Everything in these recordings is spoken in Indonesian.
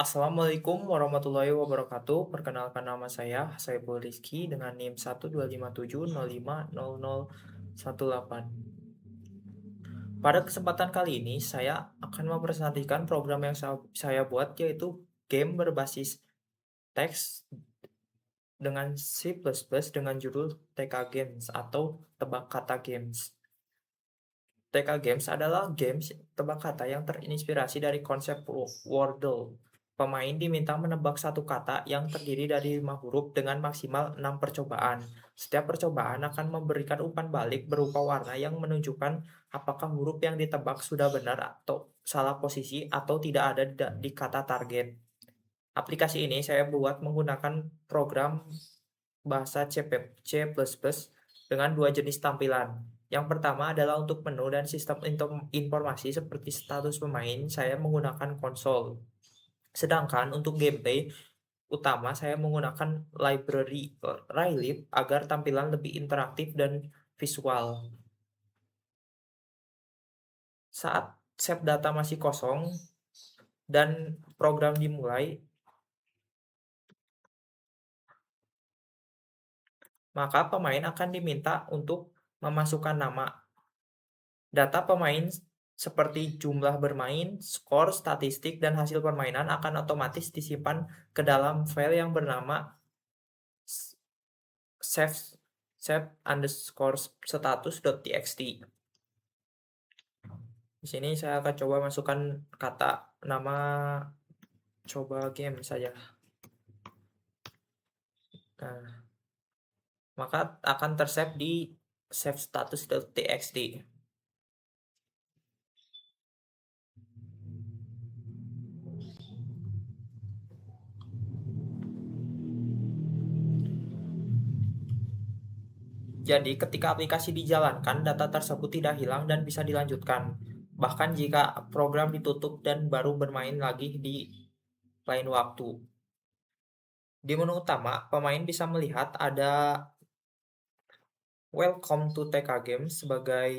Assalamualaikum warahmatullahi wabarakatuh. Perkenalkan nama saya Saiful Rizky dengan NIM 12570500018. Pada kesempatan kali ini saya akan mempresentasikan program yang saya buat yaitu game berbasis teks dengan C++ dengan judul TK Games atau Tebak Kata Games. TK Games adalah games tebak kata yang terinspirasi dari konsep Wordle. Pemain diminta menebak satu kata yang terdiri dari 5 huruf dengan maksimal 6 percobaan. Setiap percobaan akan memberikan umpan balik berupa warna yang menunjukkan apakah huruf yang ditebak sudah benar atau salah posisi atau tidak ada di kata target. Aplikasi ini saya buat menggunakan program bahasa C++ dengan dua jenis tampilan. Yang pertama adalah untuk menu dan sistem informasi seperti status pemain, saya menggunakan konsol. Sedangkan untuk gameplay utama saya menggunakan library Rylib agar tampilan lebih interaktif dan visual. Saat save data masih kosong dan program dimulai, maka pemain akan diminta untuk memasukkan nama. Data pemain seperti jumlah bermain, skor, statistik, dan hasil permainan akan otomatis disimpan ke dalam file yang bernama save underscore status.txt. Di sini saya akan coba masukkan kata nama coba game saja. Nah, maka akan tersave di save status.txt. Jadi, ketika aplikasi dijalankan, data tersebut tidak hilang dan bisa dilanjutkan. Bahkan jika program ditutup dan baru bermain lagi di lain waktu. Di menu utama, pemain bisa melihat ada Welcome to TK Games sebagai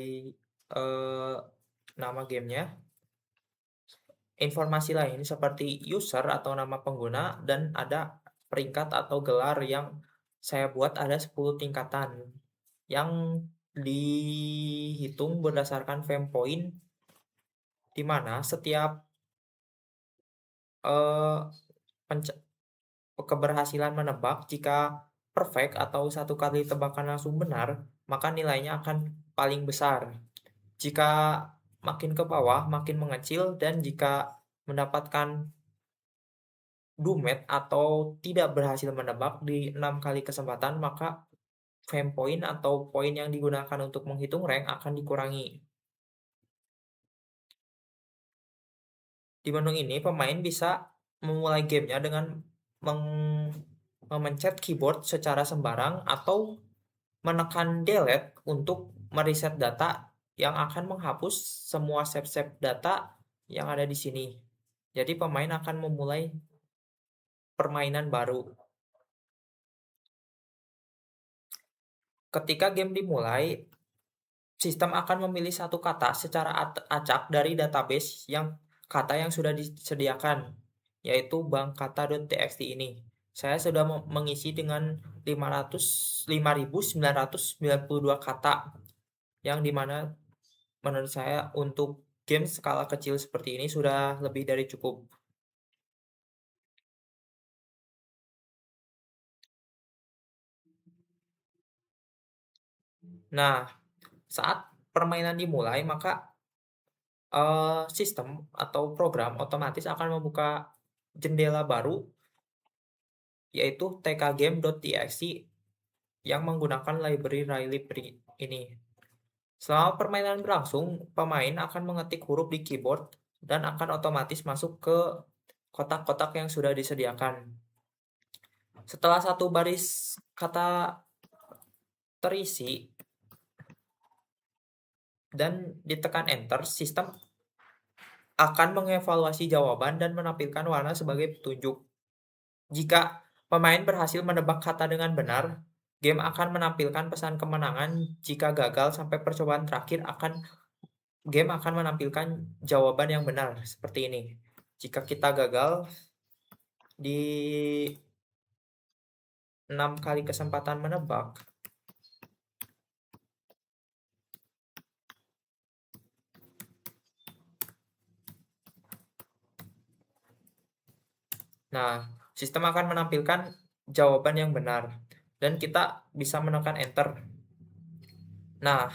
eh, nama gamenya. Informasi lain seperti user atau nama pengguna dan ada peringkat atau gelar yang saya buat ada 10 tingkatan yang dihitung berdasarkan fame point di mana setiap eh, keberhasilan menebak jika perfect atau satu kali tebakan langsung benar, maka nilainya akan paling besar. Jika makin ke bawah, makin mengecil, dan jika mendapatkan dumet atau tidak berhasil menebak di 6 kali kesempatan, maka fame point atau poin yang digunakan untuk menghitung rank akan dikurangi. Di menu ini, pemain bisa memulai gamenya dengan memencet keyboard secara sembarang atau menekan delete untuk mereset data yang akan menghapus semua save-save data yang ada di sini. Jadi pemain akan memulai permainan baru. Ketika game dimulai, sistem akan memilih satu kata secara acak dari database kata yang sudah disediakan, yaitu bank kata.txt ini. Saya sudah mengisi dengan 5.992 kata, yang dimana menurut saya untuk game skala kecil seperti ini sudah lebih dari cukup. Nah, saat permainan dimulai, maka sistem atau program otomatis akan membuka jendela baru, yaitu tkgame.txt yang menggunakan library Rylib ini. Selama permainan berlangsung, pemain akan mengetik huruf di keyboard dan akan otomatis masuk ke kotak-kotak yang sudah disediakan. Setelah satu baris kata terisi dan ditekan enter, sistem akan mengevaluasi jawaban dan menampilkan warna sebagai petunjuk. Jika pemain berhasil menebak kata dengan benar, game akan menampilkan pesan kemenangan. Jika gagal sampai percobaan terakhir, game akan menampilkan jawaban yang benar seperti ini. Jika kita gagal, di 6 kali kesempatan menebak, nah, sistem akan menampilkan jawaban yang benar dan kita bisa menekan enter. Nah,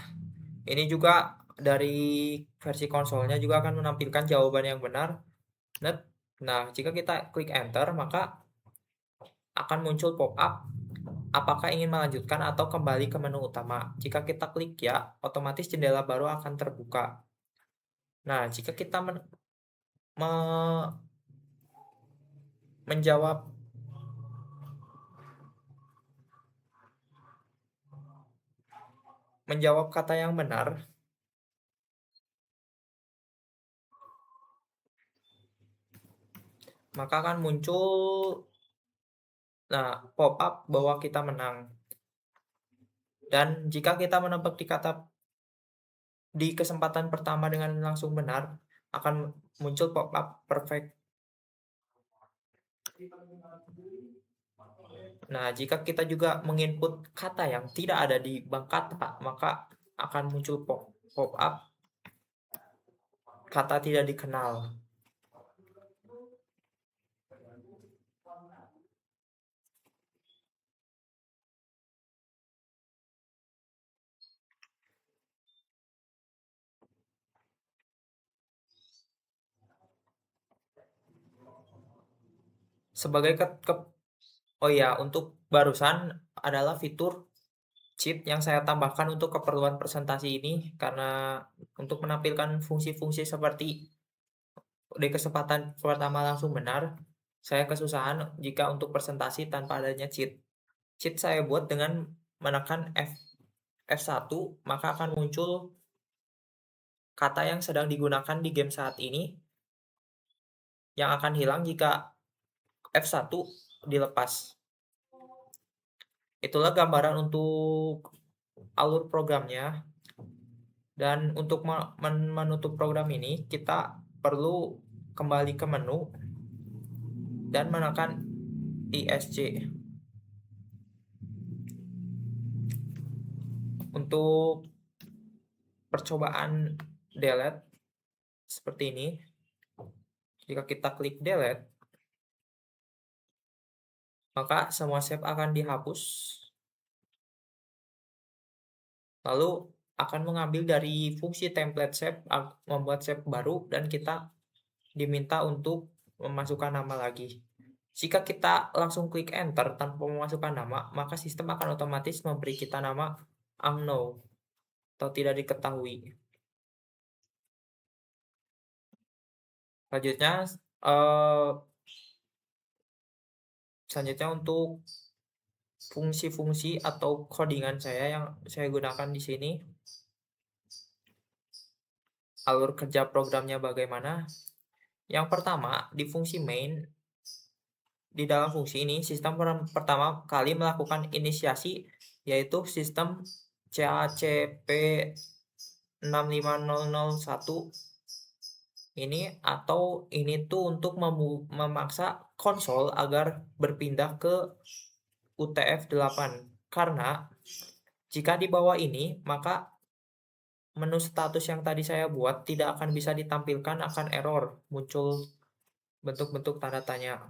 ini juga dari versi konsolnya juga akan menampilkan jawaban yang benar. Nah, jika kita klik enter, maka akan muncul pop-up apakah ingin melanjutkan atau kembali ke menu utama. Jika kita klik ya, otomatis jendela baru akan terbuka. Nah, jika kita menjawab kata yang benar, maka akan muncul pop-up bahwa kita menang. Dan jika kita menebak di kesempatan pertama dengan langsung benar, akan muncul pop-up perfect. Nah, jika kita juga menginput kata yang tidak ada di bank kata, maka akan muncul pop-up kata tidak dikenal. Sebagai oh ya, untuk barusan adalah fitur cheat yang saya tambahkan untuk keperluan presentasi ini karena untuk menampilkan fungsi-fungsi seperti di kesempatan pertama langsung benar, saya kesusahan jika untuk presentasi tanpa adanya cheat. Cheat saya buat dengan menekan F1, maka akan muncul kata yang sedang digunakan di game saat ini yang akan hilang jika F1 dilepas. Itulah gambaran untuk alur programnya. Dan untuk menutup program ini, kita perlu kembali ke menu dan menekan ESC. Untuk percobaan delete seperti ini, jika kita klik delete, maka semua save akan dihapus. Lalu akan mengambil dari fungsi template save, membuat save baru, dan kita diminta untuk memasukkan nama lagi. Jika kita langsung klik enter tanpa memasukkan nama, maka sistem akan otomatis memberi kita nama unknown atau tidak diketahui. Selanjutnya untuk fungsi-fungsi atau codingan saya yang saya gunakan di sini. Alur kerja programnya bagaimana? Yang pertama, di fungsi main, di dalam fungsi ini, sistem pertama kali melakukan inisiasi, yaitu sistem CACP 65001 ini, atau ini tuh untuk memaksa konsol agar berpindah ke UTF-8. Karena jika di bawah ini, maka menu status yang tadi saya buat tidak akan bisa ditampilkan, akan error, muncul bentuk-bentuk tanda tanya.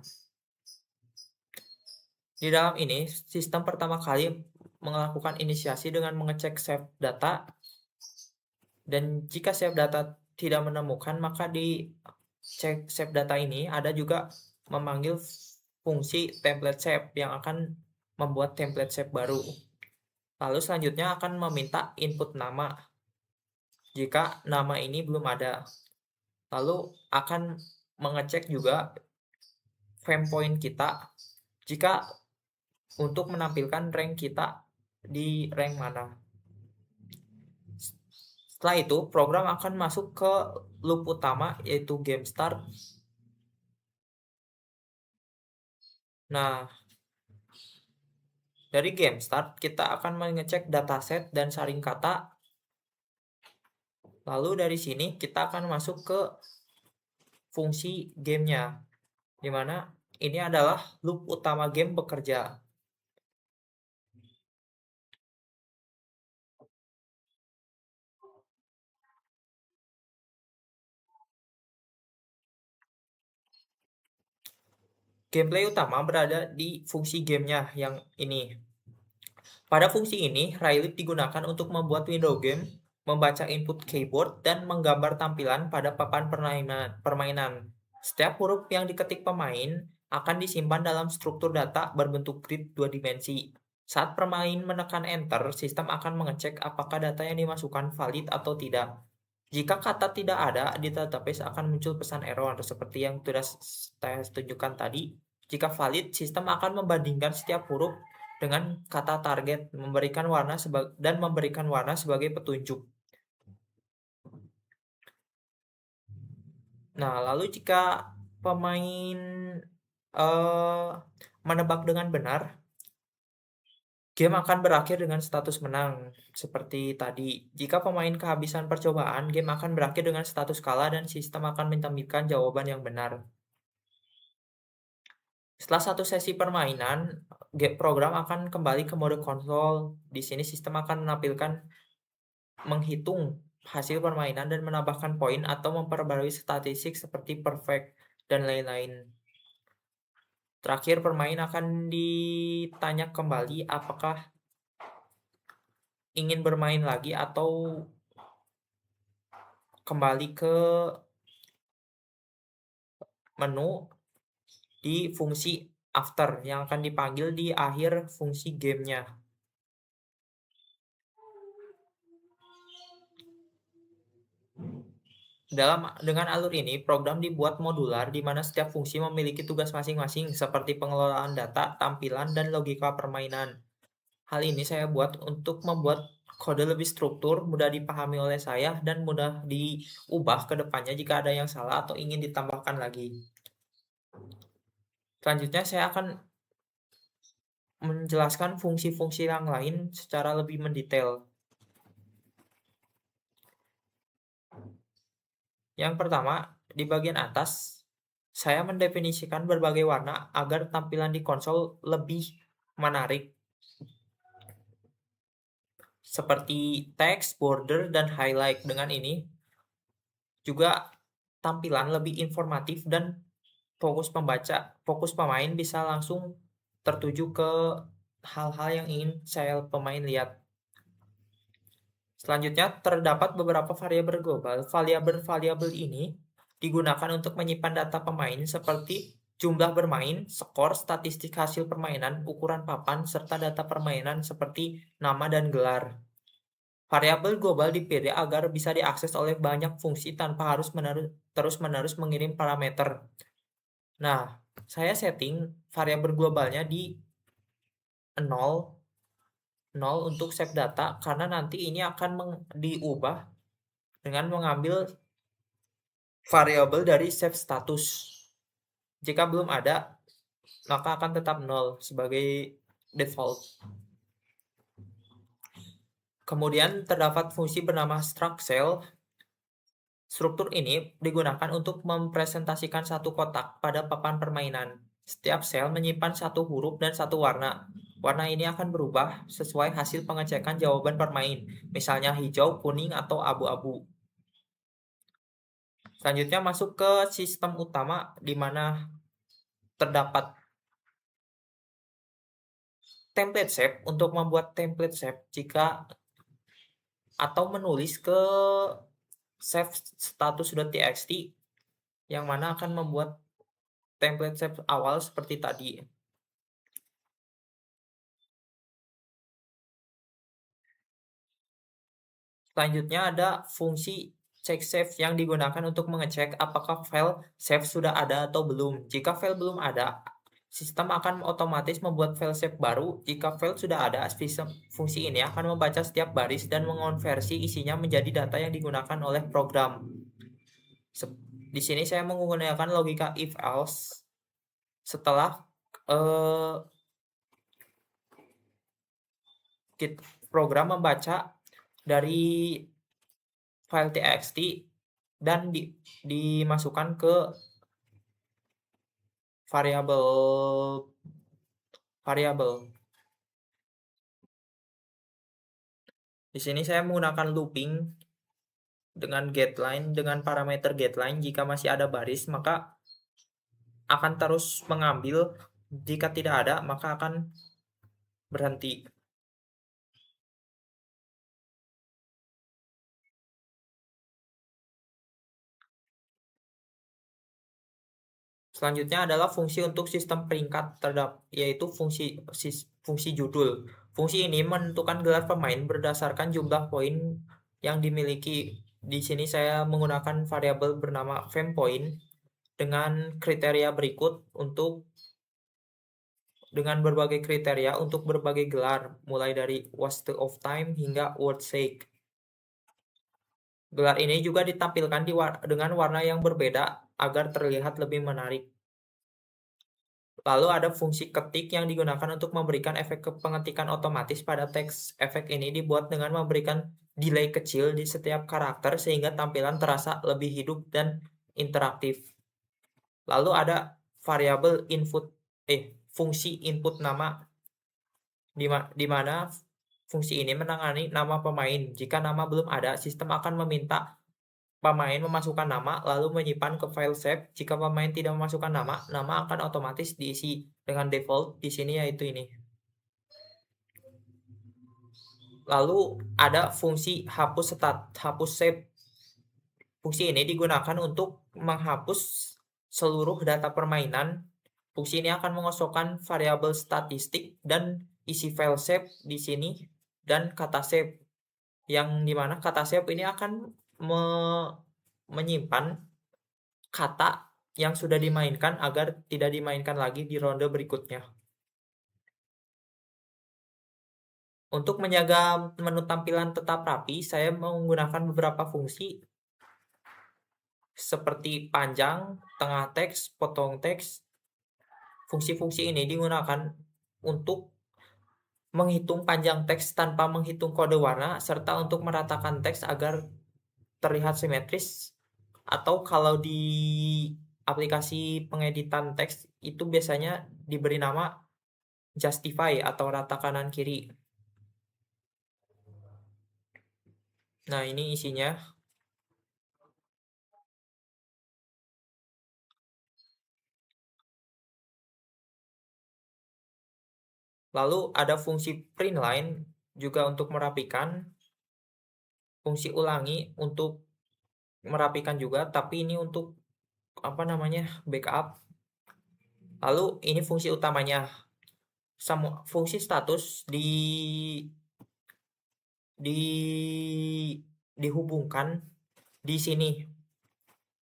Di dalam ini, sistem pertama kali melakukan inisiasi dengan mengecek save data, dan jika save data tidak menemukan, maka di cek save data ini ada juga memanggil fungsi template save yang akan membuat template save baru. Lalu selanjutnya akan meminta input nama jika nama ini belum ada. Lalu akan mengecek juga frame point kita jika untuk menampilkan rank kita di rank mana. Setelah itu, program akan masuk ke loop utama, yaitu game start. Nah, dari game start, kita akan mengecek dataset dan saring kata. Lalu dari sini, kita akan masuk ke fungsi gamenya, di mana ini adalah loop utama game bekerja. Gameplay utama berada di fungsi gamenya yang ini. Pada fungsi ini, Rylip digunakan untuk membuat window game, membaca input keyboard, dan menggambar tampilan pada papan permainan. Setiap huruf yang diketik pemain akan disimpan dalam struktur data berbentuk grid 2 dimensi. Saat pemain menekan enter, sistem akan mengecek apakah data yang dimasukkan valid atau tidak. Jika kata tidak ada di database akan muncul pesan error seperti yang sudah saya tunjukkan tadi. Jika valid, sistem akan membandingkan setiap huruf dengan kata target dan memberikan warna sebagai petunjuk. Nah, lalu jika pemain eh, menebak dengan benar, game akan berakhir dengan status menang seperti tadi. Jika pemain kehabisan percobaan, game akan berakhir dengan status kalah dan sistem akan menampilkan jawaban yang benar. Setelah satu sesi permainan, program akan kembali ke mode konsol. Di sini sistem akan menghitung hasil permainan dan menambahkan poin atau memperbarui statistik seperti perfect dan lain-lain. Terakhir, pemain akan ditanya kembali apakah ingin bermain lagi atau kembali ke menu di fungsi after yang akan dipanggil di akhir fungsi gamenya. Dengan alur ini, program dibuat modular di mana setiap fungsi memiliki tugas masing-masing seperti pengelolaan data, tampilan, dan logika permainan. Hal ini saya buat untuk membuat kode lebih struktur, mudah dipahami oleh saya, dan mudah diubah ke depannya jika ada yang salah atau ingin ditambahkan lagi. Selanjutnya saya akan menjelaskan fungsi-fungsi yang lain secara lebih mendetail. Yang pertama, di bagian atas, saya mendefinisikan berbagai warna agar tampilan di konsol lebih menarik, seperti teks, border, dan highlight. Dengan ini, juga tampilan lebih informatif dan fokus pemain bisa langsung tertuju ke hal-hal yang ingin pemain lihat. Selanjutnya, terdapat beberapa variabel global. Variabel ini digunakan untuk menyimpan data pemain seperti jumlah bermain, skor, statistik hasil permainan, ukuran papan, serta data permainan seperti nama dan gelar. Variabel global dipilih agar bisa diakses oleh banyak fungsi tanpa harus terus-menerus mengirim parameter. Nah, saya setting variabel globalnya di 0 untuk save data karena nanti ini akan diubah dengan mengambil variabel dari save status. Jika belum ada, maka akan tetap 0 sebagai default. Kemudian terdapat fungsi bernama struct cell. Struktur ini digunakan untuk mempresentasikan satu kotak pada papan permainan. Setiap sel menyimpan satu huruf dan satu warna. Warna ini akan berubah sesuai hasil pengecekan jawaban permain, misalnya hijau, kuning, atau abu-abu. Selanjutnya masuk ke sistem utama di mana terdapat template shape untuk membuat template shape atau menulis ke save status.txt yang mana akan membuat template shape awal seperti tadi. Selanjutnya ada fungsi check save yang digunakan untuk mengecek apakah file save sudah ada atau belum. Jika file belum ada, sistem akan otomatis membuat file save baru. Jika file sudah ada, fungsi ini akan membaca setiap baris dan mengonversi isinya menjadi data yang digunakan oleh program. Di sini saya menggunakan logika if else. Setelah program membaca dari file txt dan dimasukkan ke variabel. Di sini saya menggunakan looping dengan getLine, dengan parameter getLine. Jika masih ada baris, maka akan terus mengambil. Jika tidak ada, maka akan berhenti. Selanjutnya adalah fungsi untuk sistem peringkat yaitu fungsi judul. Fungsi ini menentukan gelar pemain berdasarkan jumlah poin yang dimiliki. Di sini saya menggunakan variabel bernama FamePoint dengan kriteria berikut dengan berbagai kriteria untuk berbagai gelar, mulai dari waste of time hingga worth sake. Gelar ini juga ditampilkan dengan warna yang berbeda agar terlihat lebih menarik. Lalu ada fungsi ketik yang digunakan untuk memberikan efek pengetikan otomatis pada teks. Efek ini dibuat dengan memberikan delay kecil di setiap karakter sehingga tampilan terasa lebih hidup dan interaktif. Lalu ada variabel fungsi input nama di mana fungsi ini menangani nama pemain. Jika nama belum ada, sistem akan meminta pemain memasukkan nama lalu menyimpan ke file save. Jika pemain tidak memasukkan nama akan otomatis diisi dengan default di sini yaitu ini. Lalu ada fungsi hapus save. Fungsi ini digunakan untuk menghapus seluruh data permainan. Fungsi ini akan mengosongkan variabel statistik dan isi file save di sini dan kata save. Yang dimana kata save ini akan menyimpan kata yang sudah dimainkan agar tidak dimainkan lagi di ronde berikutnya. Untuk menjaga menu tampilan tetap rapi, saya menggunakan beberapa fungsi seperti panjang, tengah teks, potong teks. Fungsi-fungsi ini digunakan untuk menghitung panjang teks tanpa menghitung kode warna, serta untuk meratakan teks agar terlihat simetris. Atau kalau di aplikasi pengeditan teks itu biasanya diberi nama justify atau rata kanan kiri. Nah, ini isinya. Lalu ada fungsi printline juga untuk merapikan. Fungsi ulangi untuk merapikan juga, tapi ini untuk backup. Lalu ini fungsi utamanya. Fungsi status dihubungkan di sini.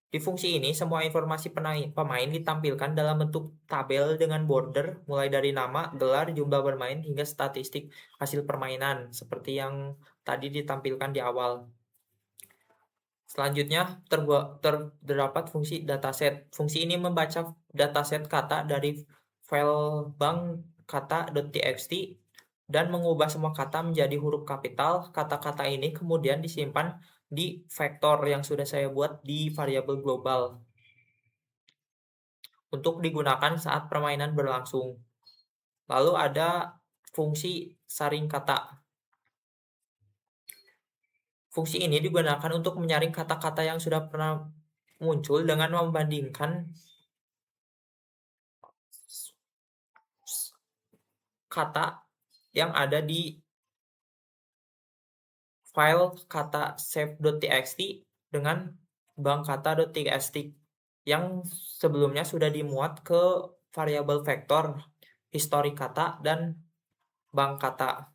Di fungsi ini, semua informasi pemain ditampilkan dalam bentuk tabel dengan border, mulai dari nama, gelar, jumlah bermain, hingga statistik hasil permainan, seperti yang tadi ditampilkan di awal. Selanjutnya, terdapat fungsi dataset. Fungsi ini membaca dataset kata dari file bank kata.txt dan mengubah semua kata menjadi huruf kapital. Kata-kata ini kemudian disimpan di vektor yang sudah saya buat di variabel global untuk digunakan saat permainan berlangsung. Lalu ada fungsi saring kata. Fungsi ini digunakan untuk menyaring kata-kata yang sudah pernah muncul dengan membandingkan kata yang ada di file kata save.txt dengan bank kata.txt yang sebelumnya sudah dimuat ke variabel vektor, histori kata, dan bank kata.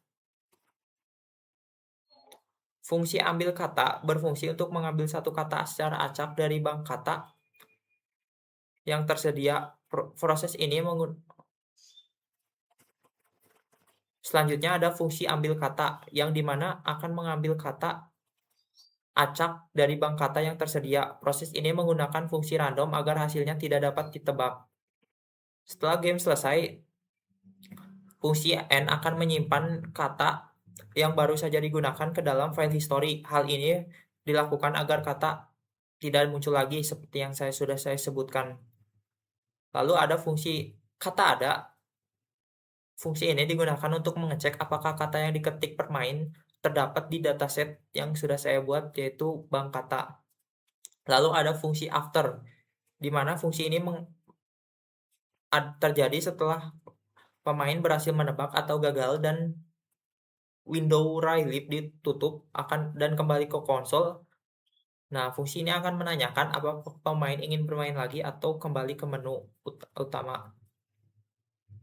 Fungsi ambil kata berfungsi untuk mengambil satu kata secara acak dari bank kata yang tersedia. Proses ini selanjutnya ada fungsi ambil kata yang dimana akan mengambil kata acak dari bank kata yang tersedia. Proses ini menggunakan fungsi random agar hasilnya tidak dapat ditebak. Setelah game selesai, fungsi n akan menyimpan kata yang baru saja digunakan ke dalam file history. Hal ini dilakukan agar kata tidak muncul lagi seperti yang sudah saya sebutkan. Lalu ada fungsi kata ada. Fungsi ini digunakan untuk mengecek apakah kata yang diketik permain terdapat di dataset yang sudah saya buat, yaitu bank kata. Lalu ada fungsi after, di mana fungsi ini terjadi setelah pemain berhasil menebak atau gagal dan window relief ditutup dan kembali ke konsol. Nah, fungsi ini akan menanyakan apakah pemain ingin bermain lagi atau kembali ke menu utama.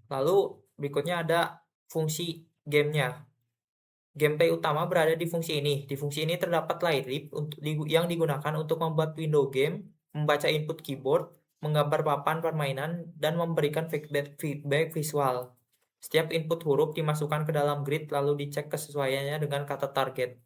Lalu berikutnya ada fungsi gamenya. Gameplay utama berada di fungsi ini. Di fungsi ini terdapat layerlip yang digunakan untuk membuat window game, membaca input keyboard, menggambar papan permainan, dan memberikan feedback visual. Setiap input huruf dimasukkan ke dalam grid lalu dicek kesesuaiannya dengan kata target.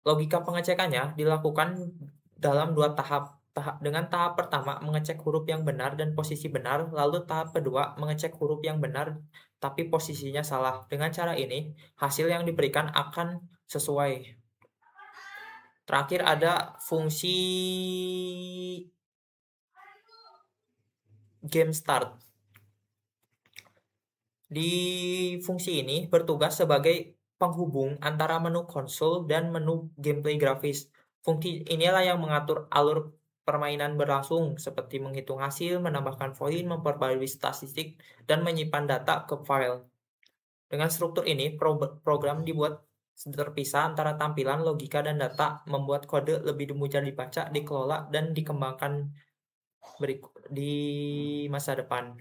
Logika pengecekannya dilakukan dalam 2 tahap. Dengan tahap pertama mengecek huruf yang benar dan posisi benar, lalu tahap kedua mengecek huruf yang benar tapi posisinya salah. Dengan cara ini, hasil yang diberikan akan sesuai. Terakhir ada fungsi game start. Di fungsi ini bertugas sebagai penghubung antara menu konsol dan menu gameplay grafis. Fungsi inilah yang mengatur alur permainan berlangsung, seperti menghitung hasil, menambahkan poin, memperbarui statistik, dan menyimpan data ke file. Dengan struktur ini, program dibuat terpisah antara tampilan, logika, dan data, membuat kode lebih mudah dibaca, dikelola, dan dikembangkan di masa depan.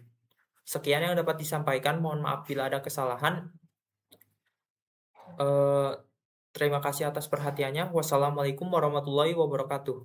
Sekian yang dapat disampaikan, mohon maaf bila ada kesalahan. Terima kasih atas perhatiannya. Wassalamualaikum warahmatullahi wabarakatuh.